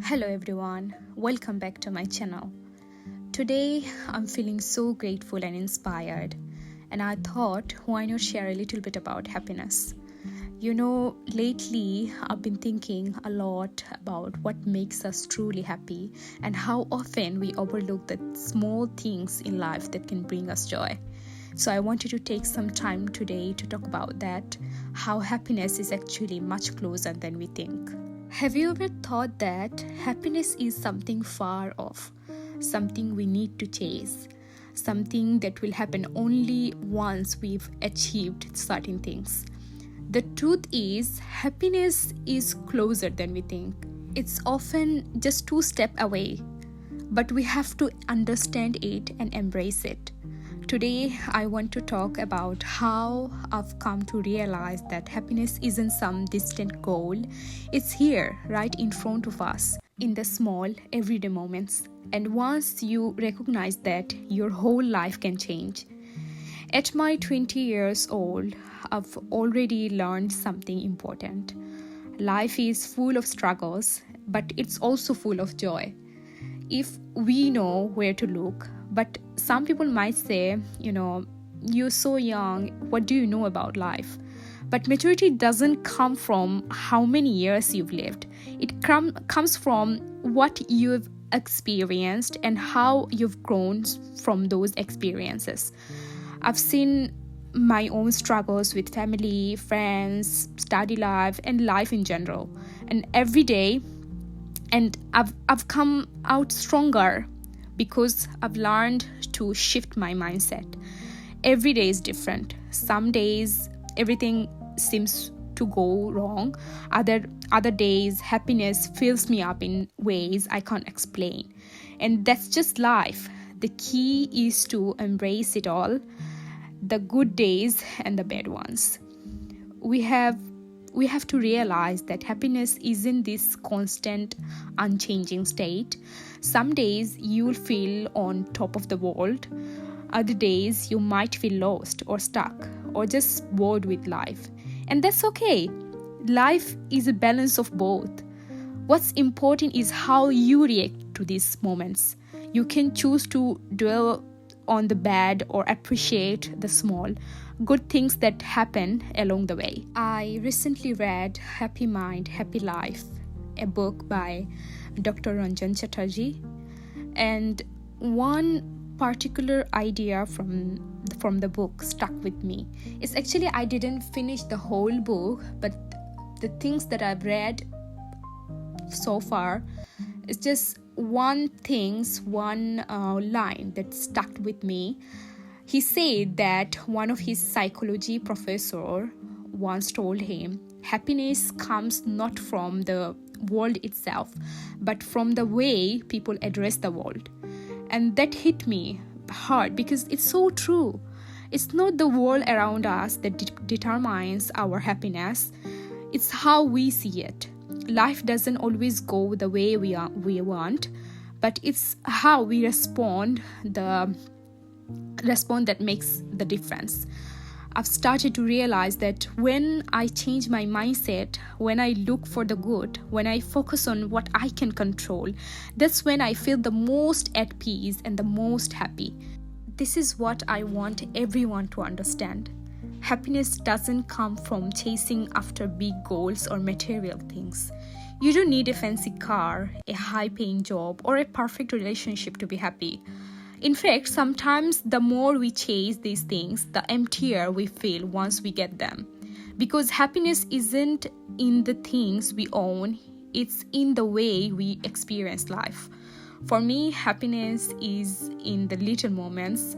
Hello everyone, welcome back to my channel. Today I'm feeling so grateful and inspired, and I thought why not share a little bit about happiness. Lately I've been thinking a lot about what makes us truly happy and how often we overlook the small things in life that can bring us joy. So I wanted to take some time today to talk about that, how happiness is actually much closer than we think. Have you ever thought that happiness is something far off, something we need to chase, something that will happen only once we've achieved certain things? The truth is, happiness is closer than we think. It's often just 2 steps away, but we have to understand it and embrace it. Today, I want to talk about how I've come to realize that happiness isn't some distant goal. It's here, right in front of us, in the small, everyday moments. And once you recognize that, your whole life can change. At my 20 years old, I've already learned something important. Life is full of struggles, but it's also full of joy, if we know where to look. But some people might say, you're so young, what do you know about life? But maturity doesn't come from how many years you've lived. It comes from what you've experienced and how you've grown from those experiences. I've seen my own struggles with family, friends, study life, and life in general. And every day, and I've come out stronger because I've learned to shift my mindset. Every day is different. Some days everything seems to go wrong. Other days happiness fills me up in ways I can't explain. And that's just life. The key is to embrace it all, the good days and the bad ones. We have to realize that happiness isn't this constant, unchanging state. Some days you'll feel on top of the world. Other days you might feel lost or stuck or just bored with life. And that's okay. Life is a balance of both. What's important is how you react to these moments. You can choose to dwell on the bad or appreciate the small, good things that happen along the way. I recently read Happy Mind, Happy Life, a book by Dr.Ranjan Chatterjee. And one particular idea from the book stuck with me. It's actually, I didn't finish the whole book, but the things that I've read so far, it's just one line that stuck with me. He said that one of his psychology professor once told him, happiness comes not from the world itself, but from the way people address the world. And that hit me hard because it's so true. It's not the world around us that determines our happiness. It's how we see it. Life doesn't always go the way we want, but it's how we respond that makes the difference. I've started to realize that when I change my mindset, when I look for the good, when I focus on what I can control, that's when I feel the most at peace and the most happy. This is what I want everyone to understand. Happiness doesn't come from chasing after big goals or material things. You don't need a fancy car, a high-paying job, or a perfect relationship to be happy. In fact, sometimes the more we chase these things, the emptier we feel once we get them. Because happiness isn't in the things we own, it's in the way we experience life. For me, happiness is in the little moments,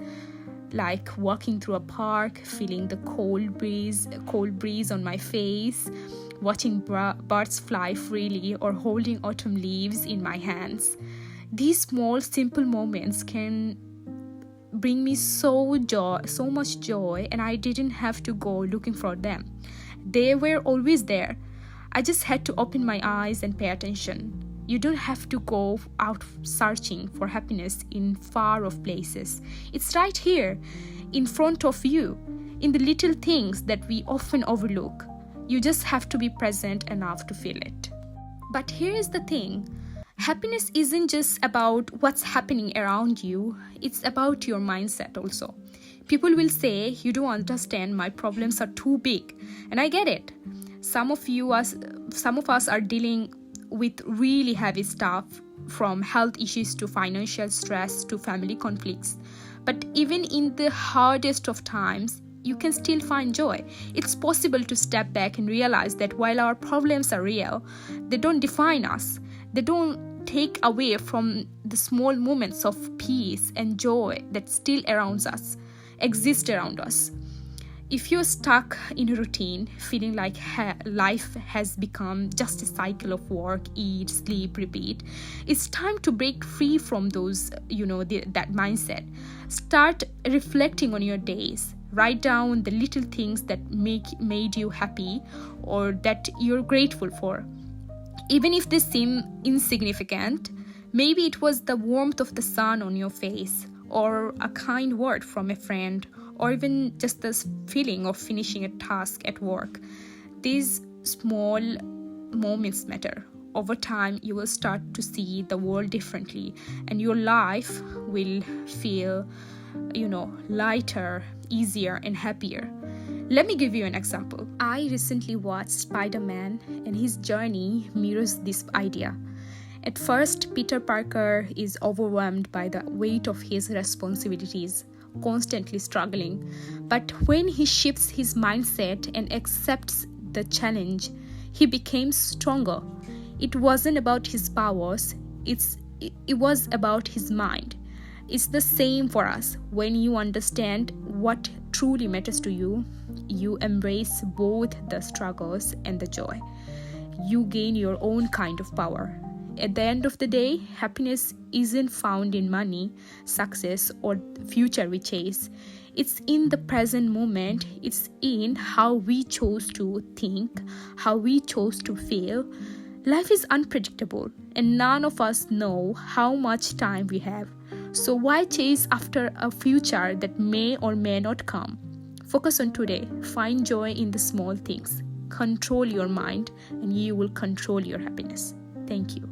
like walking through a park, feeling the cold breeze on my face, watching birds fly freely, or holding autumn leaves in my hands. These small, simple moments can bring me so much joy, and I didn't have to go looking for them. They were always there. I just had to open my eyes and pay attention. You don't have to go out searching for happiness in far-off places. It's right here, in front of you, in the little things that we often overlook. You just have to be present enough to feel it. But here is the thing. Happiness isn't just about what's happening around you, it's about your mindset also. People will say, "You don't understand, my problems are too big." And I get it. Some of us are dealing with really heavy stuff, from health issues to financial stress to family conflicts. But even in the hardest of times, you can still find joy. It's possible to step back and realize that while our problems are real, they don't define us. They don't take away from the small moments of peace and joy that still exist around us. If you're stuck in a routine, feeling like life has become just a cycle of work, eat, sleep, repeat, it's time to break free from that mindset. Start reflecting on your days. Write down the little things that made you happy or that you're grateful for. Even if they seem insignificant, maybe it was the warmth of the sun on your face, or a kind word from a friend, or even just the feeling of finishing a task at work. These small moments matter. Over time, you will start to see the world differently, and your life will feel, lighter, easier, and happier. Let me give you an example. I recently watched Spider-Man, and his journey mirrors this idea. At first, Peter Parker is overwhelmed by the weight of his responsibilities, constantly struggling. But when he shifts his mindset and accepts the challenge, he becomes stronger. It wasn't about his powers, it was about his mind. It's the same for us. When you understand what truly matters to you, you embrace both the struggles and the joy. You gain your own kind of power. At the end of the day, happiness isn't found in money, success, or future we chase. It's in the present moment. It's in how we chose to think, how we chose to feel. Life is unpredictable, and none of us know how much time we have. So why chase after a future that may or may not come? Focus on today. Find joy in the small things. Control your mind, and you will control your happiness. Thank you.